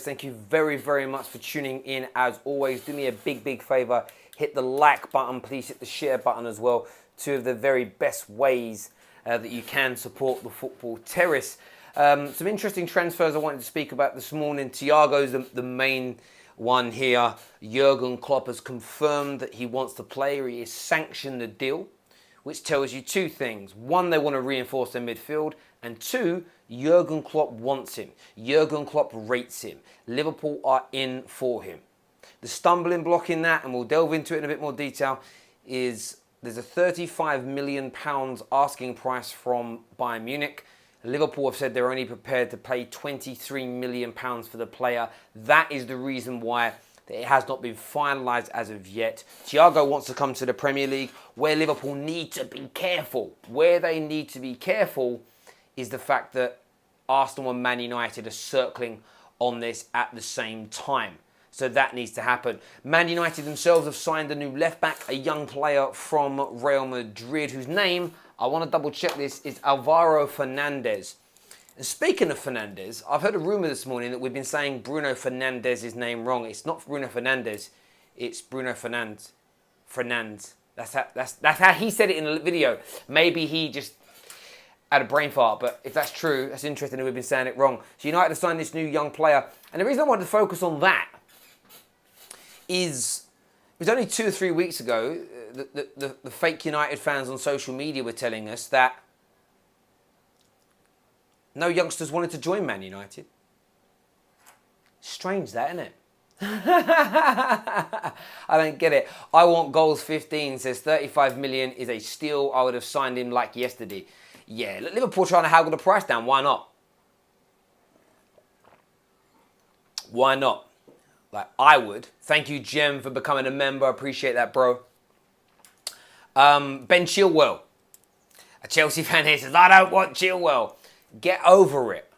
Thank you very, very much for tuning in. As always, do me a big favour. Hit the like button. Please hit the share button as well. Two of the very best ways that you can support the football terrace. Some interesting transfers I wanted to speak about this morning. Thiago's the main one here. Jurgen Klopp has confirmed that he wants to play, or he has sanctioned the deal, which tells you two things. One, they want to reinforce their midfield. And two, Jurgen Klopp wants him. Jurgen Klopp rates him. Liverpool are in for him. The stumbling block in that, and we'll delve into it in a bit more detail, is there's a £35 million asking price from Bayern Munich. Liverpool have said they're only prepared to pay £23 million for the player. That is the reason why it has not been finalised as of yet. Thiago wants to come to the Premier League, where Liverpool need to be careful. Where they need to be careful is the fact that Arsenal and Man United are circling on this at the same time. So that needs to happen. Man United themselves have signed a new left-back, a young player from Real Madrid, whose name, I want to double-check this, is Alvaro Fernandez. And speaking of Fernandez, I've heard a rumour this morning that we've been saying Bruno Fernandez's name wrong. It's not Bruno Fernandes, it's Bruno Fernandes. That's how he said it in the video. Maybe he just had a brain fart, but if that's true, that's interesting that we've been saying it wrong. So United have signed this new young player, and the reason I wanted to focus on that is it was only 2 or 3 weeks ago the fake United fans on social media were telling us that no youngsters wanted to join Man United. Strange that, isn't it? I don't get it. I want goals 15 says 35 million is a steal. I would have signed him like yesterday. Yeah, Liverpool trying to haggle the price down. Why not? Why not? Like, I would. Thank you, Jem, for becoming a member. Appreciate that, bro. Ben Chilwell. A Chelsea fan here says, I don't want Chilwell. Get over it.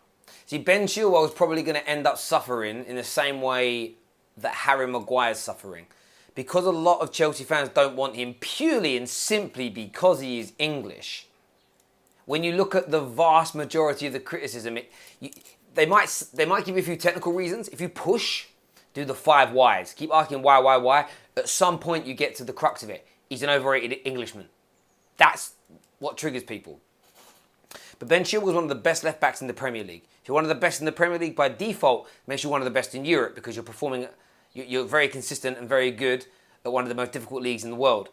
See, Ben Chilwell is probably going to end up suffering in the same way that Harry Maguire is suffering. Because a lot of Chelsea fans don't want him purely and simply because he is English. When you look at the vast majority of the criticism, they might give you a few technical reasons. If you push, do the 5 whys. Keep asking why. At some point, you get to the crux of it. He's an overrated Englishman. That's what triggers people. But Ben Chilwell was one of the best left-backs in the Premier League. If you're one of the best in the Premier League, by default, makes you one of the best in Europe because you're very consistent and very good at one of the most difficult leagues in the world.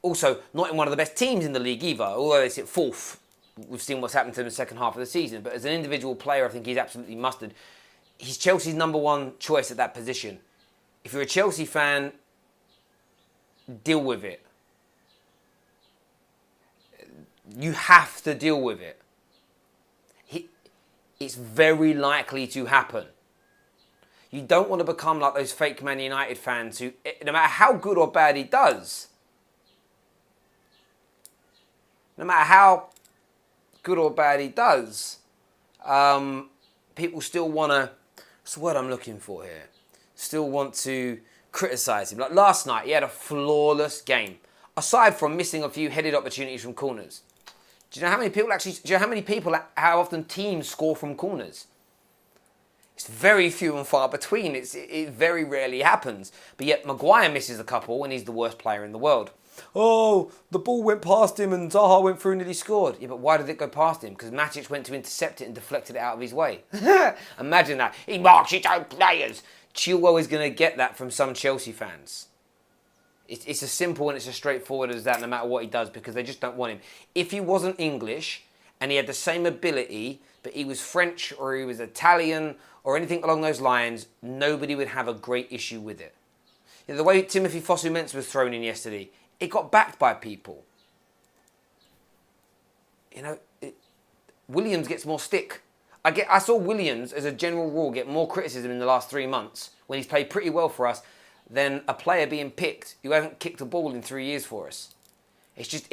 Also, not in one of the best teams in the league either, although they sit 4th. We've seen what's happened to him in the second half of the season. But as an individual player, I think he's absolutely mustard. He's Chelsea's number one choice at that position. If you're a Chelsea fan, deal with it. You have to deal with it. It's very likely to happen. You don't want to become like those fake Man United fans who, no matter how good or bad he does, people still want to, what's the word I'm looking for here? Still want to criticise him. Like last night, he had a flawless game. Aside from missing a few headed opportunities from corners. Do you know how often teams score from corners? It's very few and far between. It very rarely happens. But yet Maguire misses a couple and he's the worst player in the world. Oh, the ball went past him and Zaha went through and he scored. Yeah, but why did it go past him? Because Matic went to intercept it and deflected it out of his way. Imagine that. He marks his own players. Chilwell is going to get that from some Chelsea fans. It's as simple and it's as straightforward as that, no matter what he does, because they just don't want him. If he wasn't English and he had the same ability, but he was French or he was Italian or anything along those lines, nobody would have a great issue with it. You know, the way Timothy Fosu-Mensah was thrown in yesterday, it got backed by people. You know, Williams gets more stick. I saw Williams, as a general rule, get more criticism in the last 3 months when he's played pretty well for us than a player being picked who hasn't kicked a ball in 3 years for us. It's just,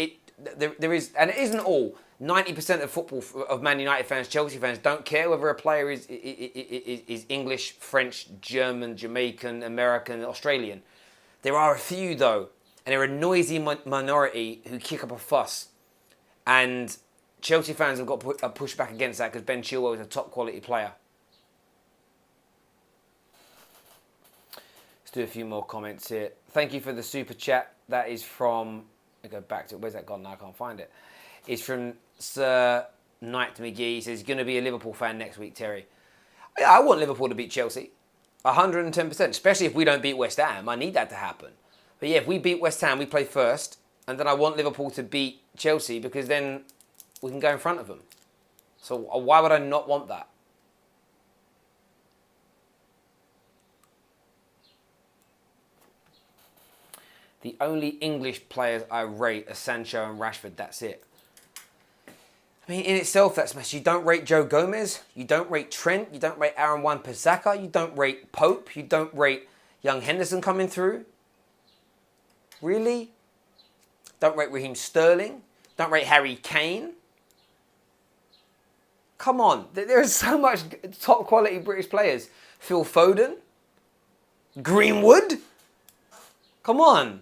there is, and it isn't all. 90% of football, of Man United fans, Chelsea fans, don't care whether a player is English, French, German, Jamaican, American, Australian. There are a few, though, and they're a noisy minority who kick up a fuss. And Chelsea fans have got to push back against that because Ben Chilwell is a top quality player. do a few more comments here. Thank you for the super chat. That is from, I go back to it. Where's that gone now? I can't find it. It's from Sir Knight McGee. He says, he's going to be a Liverpool fan next week, Terry. Yeah, I want Liverpool to beat Chelsea. 110%, especially if we don't beat West Ham. I need that to happen. But yeah, if we beat West Ham, we play first. And then I want Liverpool to beat Chelsea because then we can go in front of them. So why would I not want that? The only English players I rate are Sancho and Rashford. That's it. I mean, in itself, that's messy. You don't rate Joe Gomez. You don't rate Trent. You don't rate Aaron Wan-Bissaka. You don't rate Pope. You don't rate young Henderson coming through. Really? Don't rate Raheem Sterling. Don't rate Harry Kane. Come on. There is so much top quality British players. Phil Foden. Greenwood. Come on.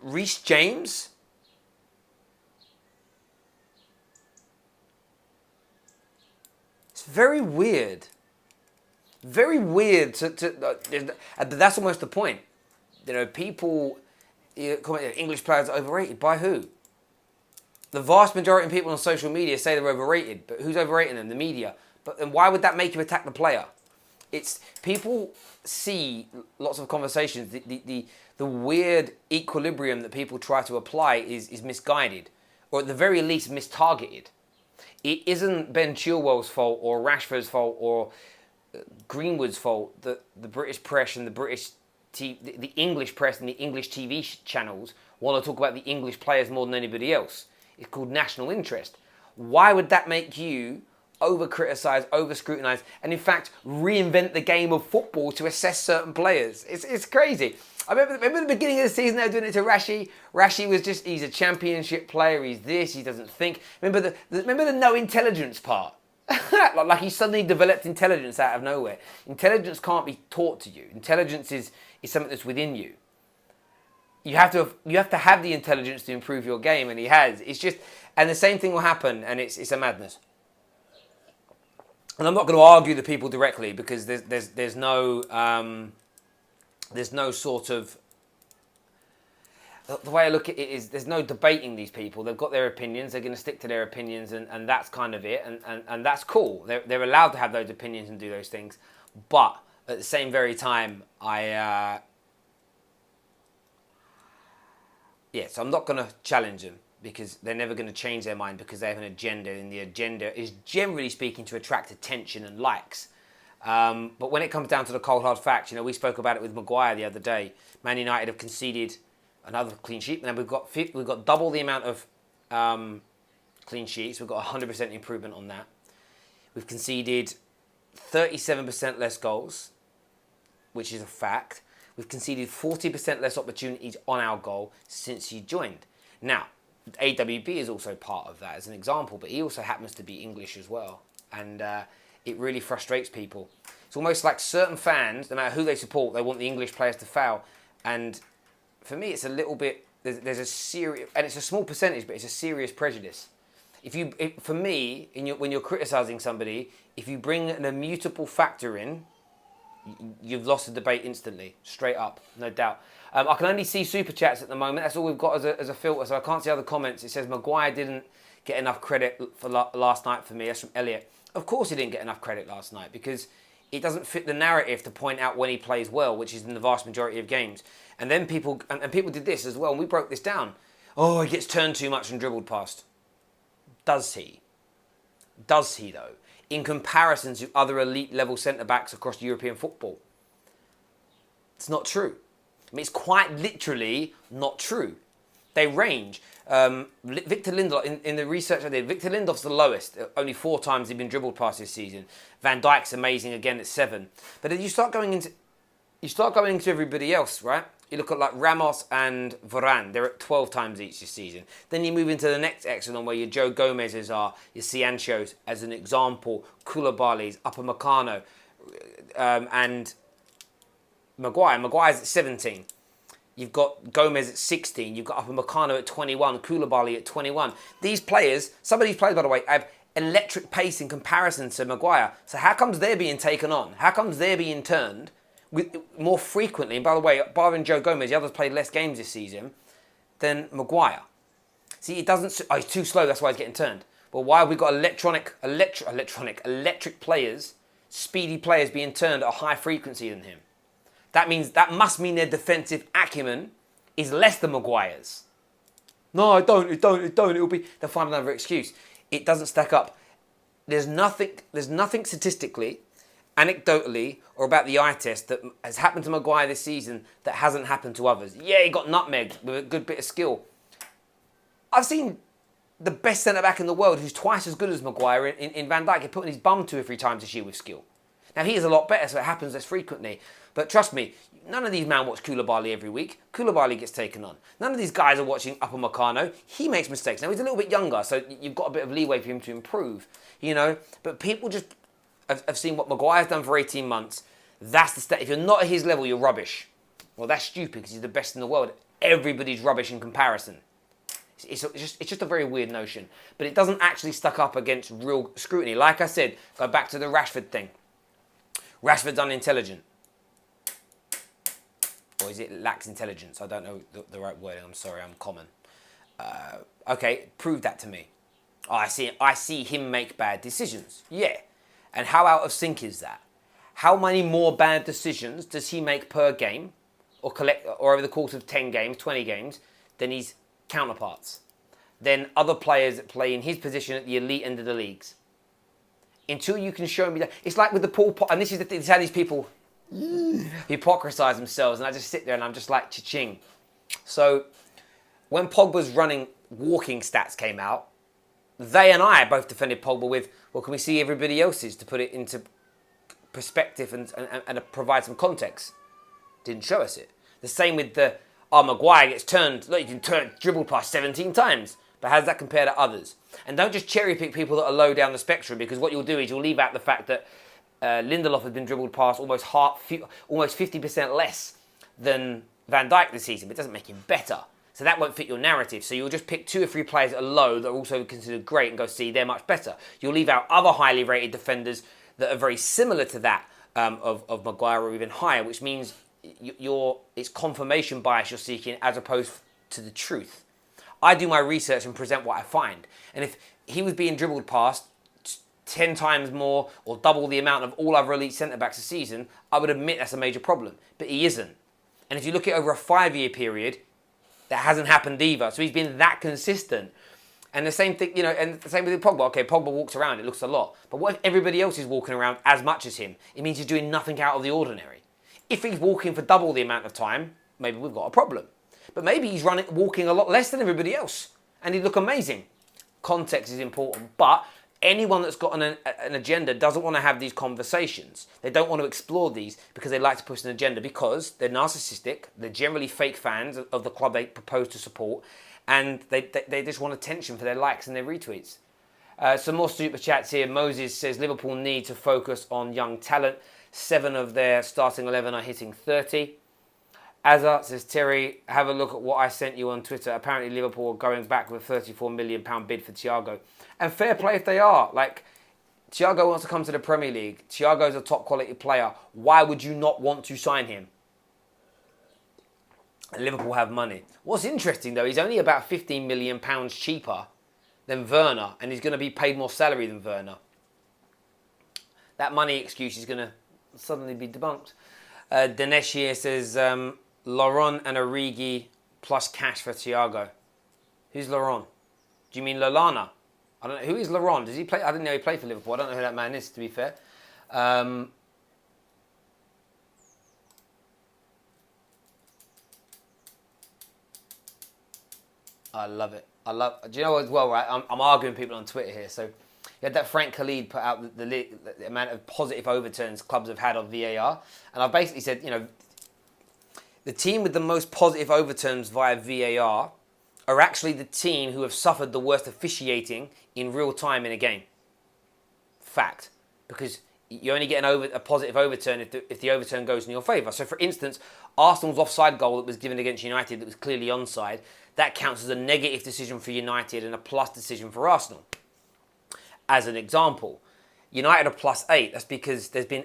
Reece James. It's very weird. Very weird. That's almost the point. You know, people comment English players are overrated. By who? The vast majority of people on social media say they're overrated. But who's overrating them? The media. But then why would that make you attack the player? It's people see lots of conversations. The weird equilibrium that people try to apply is misguided, or at the very least mistargeted. It isn't Ben Chilwell's fault or Rashford's fault or Greenwood's fault that the British press and the English press and the English TV channels want to talk about the English players more than anybody else. It's called national interest. Why would that make you over-criticise, over-scrutinise, and in fact reinvent the game of football to assess certain players? It's crazy. I remember the beginning of the season they were doing it to Rashi. Rashi was he's a championship player, he's this, he doesn't think. Remember the no intelligence part? like he suddenly developed intelligence out of nowhere. Intelligence can't be taught to you. Intelligence is something that's within you. You have to have the intelligence to improve your game, and he has. It's just, and the same thing will happen, and it's a madness. And I'm not going to argue the people directly because there's no sort of, the way I look at it is there's no debating these people. They've got their opinions. They're going to stick to their opinions, and that's kind of it. And that's cool. They're allowed to have those opinions and do those things. But at the same very time, so I'm not going to challenge them because they're never going to change their mind because they have an agenda, and the agenda is generally speaking to attract attention and likes. But when it comes down to the cold hard facts, we spoke about it with Maguire the other day. Man United have conceded another clean sheet, and we've got double the amount of clean sheets. We've got 100% improvement on that. We've conceded 37% less goals, which is a fact. We've conceded 40% less opportunities on our goal since he joined. Now, AWB is also part of that as an example, but he also happens to be English as well. And it really frustrates people. It's almost like certain fans, no matter who they support, they want the English players to foul. And for me, it's a little bit, there's a serious, and it's a small percentage, but it's a serious prejudice. For me, when you're criticising somebody, if you bring an immutable factor in, you've lost the debate instantly, straight up, no doubt. I can only see super chats at the moment. That's all we've got as a filter, so I can't see other comments. It says Maguire didn't get enough credit for last night for me. That's from Elliot. Of course he didn't get enough credit last night because it doesn't fit the narrative to point out when he plays well, which is in the vast majority of games. And then people did this as well, and we broke this down. Oh, he gets turned too much and dribbled past. Does he? Does he, though? In comparison to other elite level centre-backs across European football. It's not true. I mean, it's quite literally not true. They range. Victor Lindelof, in the research I did, Victor Lindelof's the lowest. Only 4 times he's been dribbled past this season. Van Dijk's amazing again at 7. But then you start going into everybody else, right? You look at like Ramos and Varane. They're at 12 times each this season. Then you move into the next echelon where your Joe Gomez's are, your Cianchos as an example, Koulibaly's, Upamecano, and Maguire. Maguire's at 17. You've got Gomez at 16. You've got Upamecano at 21. Koulibaly at 21. These players, some of these players, by the way, have electric pace in comparison to Maguire. So how comes they're being taken on? How comes they're being turned more frequently. And by the way, barring Joe Gomez, the others played less games this season than Maguire. See, it doesn't. Oh, he's too slow. That's why he's getting turned. But why have we got electric players, speedy players being turned at a higher frequency than him? That must mean their defensive acumen is less than Maguire's. No, I don't. They'll find another excuse. It doesn't stack up. There's nothing statistically, anecdotally, or about the eye test that has happened to Maguire this season that hasn't happened to others. Yeah, he got nutmegged with a good bit of skill. I've seen the best centre-back in the world who's twice as good as Maguire in Van Dijk. He put in his bum 2 or 3 times this year with skill. Now, he is a lot better, so it happens less frequently. But trust me, none of these men watch Koulibaly every week. Koulibaly gets taken on. None of these guys are watching Upamecano. He makes mistakes. Now, he's a little bit younger, so you've got a bit of leeway for him to improve, But people just have seen what Maguire's done for 18 months. That's the stat. If you're not at his level, you're rubbish. Well, that's stupid because he's the best in the world. Everybody's rubbish in comparison. It's just a very weird notion. But it doesn't actually stack up against real scrutiny. Like I said, go back to the Rashford thing. Rashford's unintelligent. Or is it lacks intelligence? I don't know the right word. I'm sorry, I'm common. Okay, prove that to me. Oh, I see him make bad decisions. Yeah. And how out of sync is that? How many more bad decisions does he make per game or over the course of 10 games, 20 games than his counterparts? Than other players that play in his position at the elite end of the leagues? Until you can show me that. It's like with the Paul Pogba, and this is the thing, it's how these people hypocrisize themselves, and I just sit there and I'm just like, cha-ching. So, when Pogba's walking stats came out, they and I both defended Pogba with, well, can we see everybody else's to put it into perspective and provide some context? Didn't show us it. The same with Maguire gets turned, look, you can dribble past 17 times. But how does that compare to others? And don't just cherry pick people that are low down the spectrum, because what you'll do is you'll leave out the fact that Lindelof has been dribbled past almost 50% less than Van Dijk this season, but it doesn't make him better. So that won't fit your narrative. So you'll just pick 2 or 3 players that are low that are also considered great and go, see, they're much better. You'll leave out other highly rated defenders that are very similar to that of Maguire or even higher, which means it's confirmation bias you're seeking as opposed to the truth. I do my research and present what I find. And if he was being dribbled past 10 times more or double the amount of all other elite centre-backs a season, I would admit that's a major problem. But he isn't. And if you look at over a 5-year period, that hasn't happened either. So he's been that consistent. And the same thing, and the same with Pogba. Okay, Pogba walks around, it looks a lot. But what if everybody else is walking around as much as him? It means he's doing nothing out of the ordinary. If he's walking for double the amount of time, maybe we've got a problem. But maybe he's walking a lot less than everybody else. And he'd look amazing. Context is important. But anyone that's got an agenda doesn't want to have these conversations. They don't want to explore these because they like to push an agenda, because they're narcissistic, they're generally fake fans of the club they propose to support, and they just want attention for their likes and their retweets. Some more super chats here. Moses says Liverpool need to focus on young talent. 7 of their starting 11 are hitting 30. Azza says, Terry, have a look at what I sent you on Twitter. Apparently Liverpool are going back with a £34 million bid for Thiago. And fair play if they are. Like, Thiago wants to come to the Premier League. Thiago's a top quality player. Why would you not want to sign him? And Liverpool have money. What's interesting though, he's only about £15 million cheaper than Werner, and he's going to be paid more salary than Werner. That money excuse is going to suddenly be debunked. Dinesh here says, Laurent and Origi plus cash for Thiago. Who's Laurent? Do you mean Lallana? I don't know. Who is Laurent? Does he play? I didn't know he played for Liverpool. I don't know who that man is, to be fair. I love it. Do you know as well, right? I'm arguing with people on Twitter here. So you had that Frank Khalid put out the amount of positive overturns clubs have had on VAR. And I basically said, the team with the most positive overturns via VAR are actually the team who have suffered the worst officiating in real time in a game. Fact. Because you only get a positive overturn if the overturn goes in your favour. So for instance, Arsenal's offside goal that was given against United that was clearly onside, that counts as a negative decision for United and a plus decision for Arsenal. As an example, United are +8. That's because there's been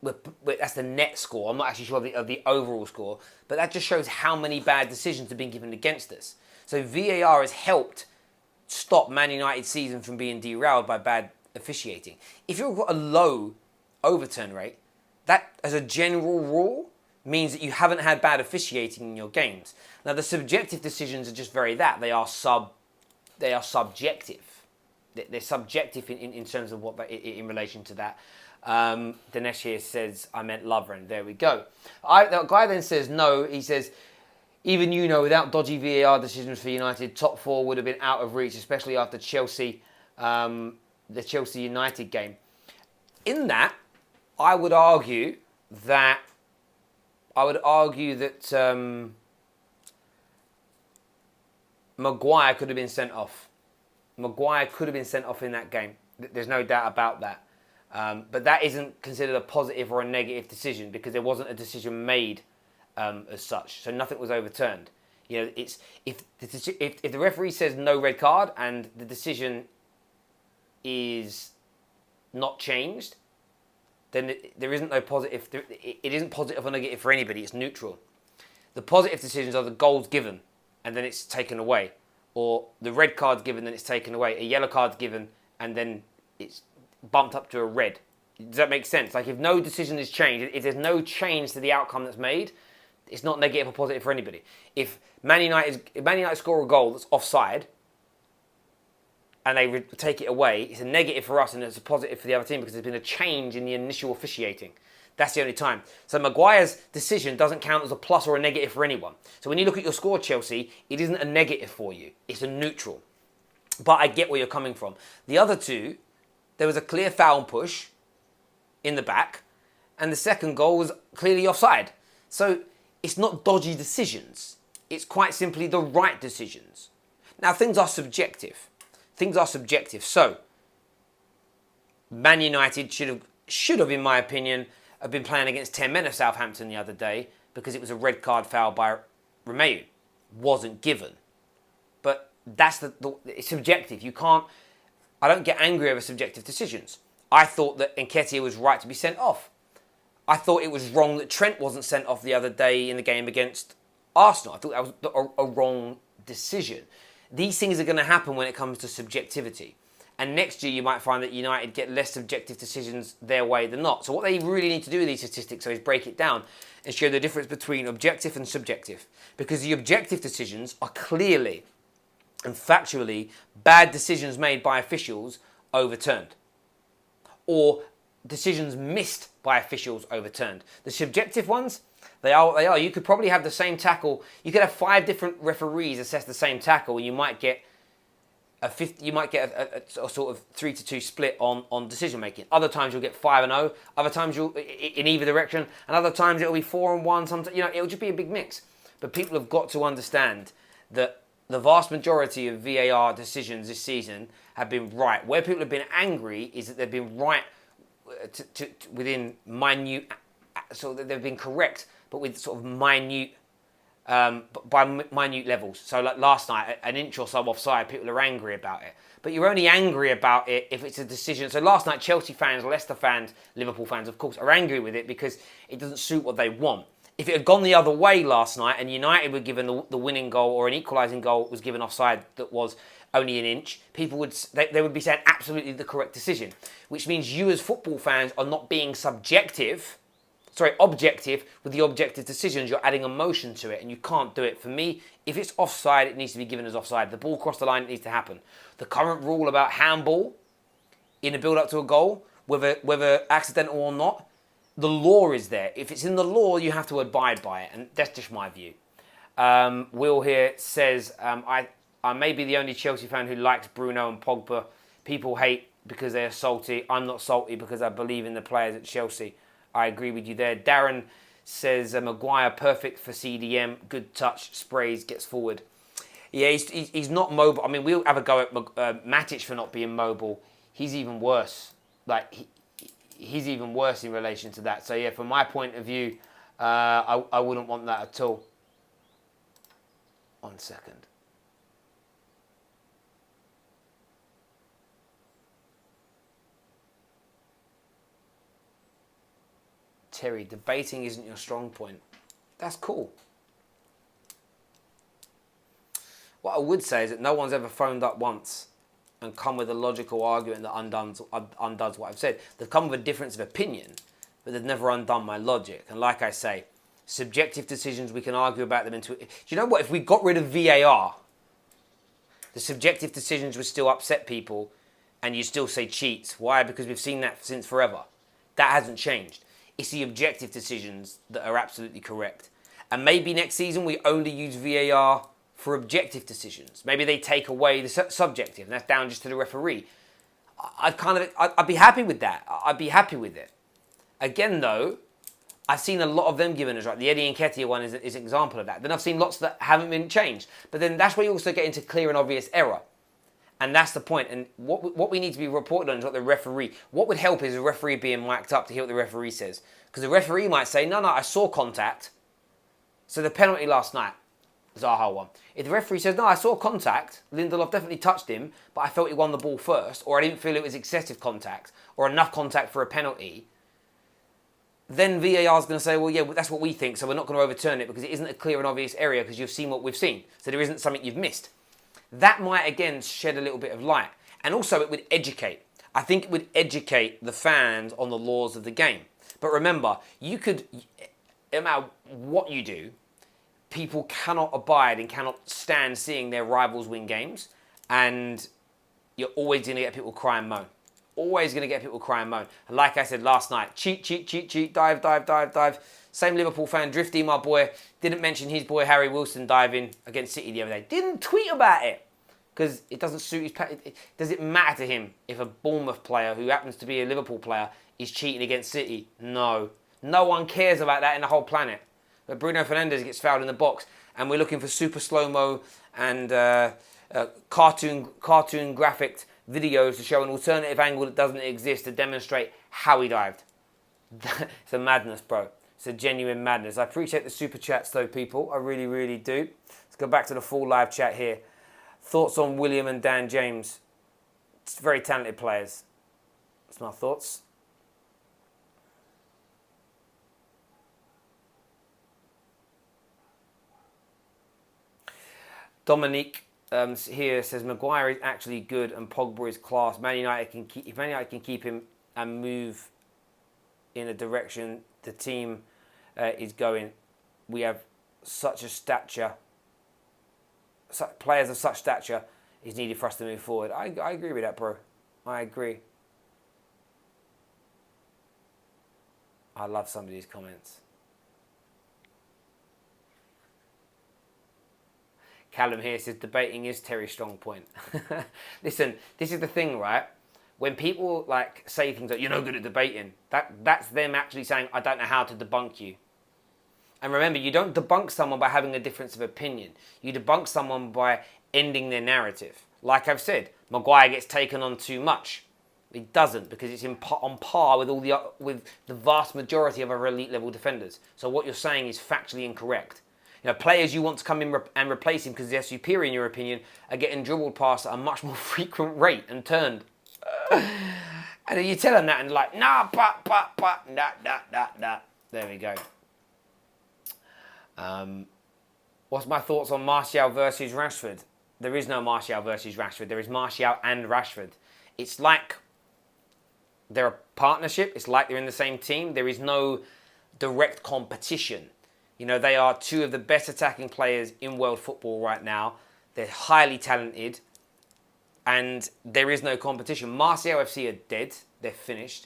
that's the net score. I'm not actually sure of the overall score, but that just shows how many bad decisions have been given against us. So VAR has helped stop Man United's season from being derailed by bad officiating. If you've got a low overturn rate, that, as a general rule, means that you haven't had bad officiating in your games. Now, the subjective decisions are just that. They are subjective. They're subjective in terms of what in relation to that. Dinesh here says, I meant Lovren. There we go. The guy then says, no, he says, even without dodgy VAR decisions for United, top four would have been out of reach, especially after Chelsea, the Chelsea United game. In that, I would argue that Maguire could have been sent off. Maguire could have been sent off in that game. There's no doubt about that. But that isn't considered a positive or a negative decision because there wasn't a decision made as such. So nothing was overturned. It's if the referee says no red card and the decision is not changed, then there isn't no positive. It isn't positive or negative for anybody. It's neutral. The positive decisions are the goals given and then it's taken away, or the red card's given then it's taken away. A yellow card's given and then it's bumped up to a red. Does that make sense? Like if no decision is changed, if there's no change to the outcome that's made, it's not negative or positive for anybody. If Man United score a goal that's offside and they take it away, it's a negative for us and it's a positive for the other team because there's been a change in the initial officiating. That's the only time. So Maguire's decision doesn't count as a plus or a negative for anyone. So when you look at your score, Chelsea, it isn't a negative for you. It's a neutral. But I get where you're coming from. The other two, there was a clear foul push in the back and the second goal was clearly offside. So it's not dodgy decisions. It's quite simply the right decisions. Now, things are subjective. So, Man United should have, in my opinion, have been playing against 10 men of Southampton the other day because it was a red card foul by Romeu. Wasn't given. But that's it's subjective. I don't get angry over subjective decisions. I thought that Nketiah was right to be sent off. I thought it was wrong that Trent wasn't sent off the other day in the game against Arsenal. I thought that was a wrong decision. These things are going to happen when it comes to subjectivity. And next year you might find that United get less subjective decisions their way than not. So what they really need to do with these statistics is break it down and show the difference between objective and subjective. Because the objective decisions are clearly and factually bad decisions made by officials overturned. Or decisions missed by officials overturned. The subjective ones, they are. You could probably have the same tackle. You could have 5 different referees assess the same tackle, and you might get a sort of 3-2 split on decision making. Other times you'll get 5-0. Other times you'll in either direction, and other times it'll be 4-1. Sometimes it'll just be a big mix. But people have got to understand that the vast majority of VAR decisions this season have been right. Where people have been angry is that they've been right within minute, so that they've been correct, but with sort of minute, by minute levels. So like last night, an inch or so offside, people are angry about it. But you're only angry about it if it's a decision. So last night, Chelsea fans, Leicester fans, Liverpool fans, of course, are angry with it because it doesn't suit what they want. If it had gone the other way last night and United were given the winning goal or an equalising goal was given offside that was only an inch, people would be saying absolutely the correct decision, which means you as football fans are not being objective with the objective decisions. You're adding emotion to it and you can't do it. For me, if it's offside, it needs to be given as offside. The ball crossed the line, it needs to happen. The current rule about handball in the build-up to a goal, whether accidental or not, the law is there. If it's in the law, you have to abide by it, and that's just my view. Will here says, I may be the only Chelsea fan who likes Bruno and Pogba. People hate because they're salty. I'm not salty because I believe in the players at Chelsea. I agree with you there. Darren says, Maguire perfect for CDM. Good touch, sprays, gets forward. Yeah, he's not mobile. I mean, we'll have a go at Matic for not being mobile. He's even worse. He's even worse in relation to that. So yeah, from my point of view, I wouldn't want that at all. 1 second. Terry, debating isn't your strong point. That's cool. What I would say is that no one's ever phoned up once and come with a logical argument that undoes what I've said. They've come with a difference of opinion, but they've never undone my logic. And like I say, subjective decisions, we can argue about them into... Do you know what? If we got rid of VAR, the subjective decisions would still upset people and you still say cheats. Why? Because we've seen that since forever. That hasn't changed. It's the objective decisions that are absolutely correct. And maybe next season we only use VAR for objective decisions. Maybe they take away the subjective, and that's down just to the referee. I'd be happy with that. I'd be happy with it. Again, though, I've seen a lot of them given us right. The Eddie Nketiah one is an example of that. Then I've seen lots that haven't been changed. But then that's where you also get into clear and obvious error. And that's the point. And what we need to be reported on is what the referee... What would help is a referee being mic'd up to hear what the referee says. Because the referee might say, no, I saw contact. So the penalty last night, Zaha one. If the referee says, no, I saw contact, Lindelof definitely touched him, but I felt he won the ball first, or I didn't feel it was excessive contact, or enough contact for a penalty, then VAR is going to say, well, yeah, that's what we think, so we're not going to overturn it because it isn't a clear and obvious area because you've seen what we've seen. So there isn't something you've missed. That might, again, shed a little bit of light. And also, it would educate. I think it would educate the fans on the laws of the game. But remember, you could, no matter what you do, people cannot abide and cannot stand seeing their rivals win games. And you're always going to get people cry and moan. Always going to get people cry and moan. And like I said last night, cheat, dive. Same Liverpool fan, Drifty, my boy, didn't mention his boy Harry Wilson diving against City the other day. Didn't tweet about it. Because it doesn't suit his... Does it matter to him if a Bournemouth player who happens to be a Liverpool player is cheating against City? No. No one cares about that in the whole planet. But Bruno Fernandes gets fouled in the box and we're looking for super slow-mo and cartoon graphic videos to show an alternative angle that doesn't exist to demonstrate how he dived. It's a madness, bro. It's a genuine madness. I appreciate the super chats, though, people. I really, really do. Let's go back to the full live chat here. Thoughts on William and Dan James? It's very talented players. That's my thoughts. Dominique here says Maguire is actually good and Pogba is class. If Man United can keep him and move in a direction the team is going, we have such a stature. Players of such stature is needed for us to move forward. I agree with that, bro. I agree. I love some of these comments. Callum here says debating is Terry's strong point. Listen, this is the thing, right? When people like say things like you're no good at debating, that's them actually saying I don't know how to debunk you. And remember, you don't debunk someone by having a difference of opinion. You debunk someone by ending their narrative. Like I've said, Maguire gets taken on too much. He doesn't because it's on par with with the vast majority of our elite level defenders. So what you're saying is factually incorrect. You know, players you want to come in and replace him because they're superior in your opinion are getting dribbled past at a much more frequent rate and turned. And then you tell them that and they're like, nah, nah. There we go. What's my thoughts on Martial versus Rashford? There is no Martial versus Rashford. There is Martial and Rashford. It's like they're a partnership. It's like they're in the same team. There is no direct competition. You know, they are two of the best attacking players in world football right now. They're highly talented. And there is no competition. Martial FC are dead. They're finished.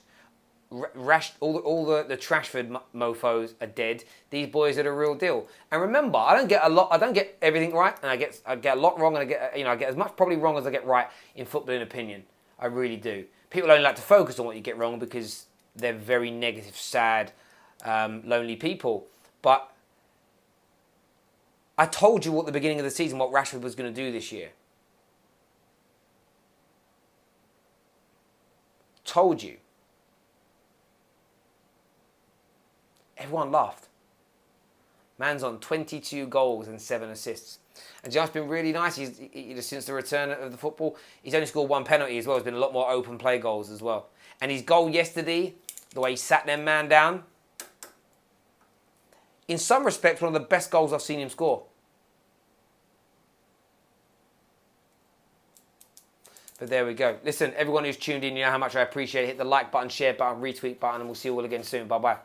All the Trashford mofos are dead. These boys are the real deal. And remember, I don't get everything right, and I get a lot wrong, and I get as much probably wrong as I get right in footballing opinion. I really do. People only like to focus on what you get wrong because they're very negative, sad, lonely people. But I told you at the beginning of the season what Rashford was going to do this year. Told you. Everyone laughed. Man's on 22 goals and 7 assists. And just been really nice. Since the return of the football, he's only scored 1 penalty as well. There's been a lot more open play goals as well. And his goal yesterday, the way he sat their man down, in some respects, one of the best goals I've seen him score. But there we go. Listen, everyone who's tuned in, you know how much I appreciate it. Hit the like button, share button, retweet button, and we'll see you all again soon. Bye-bye.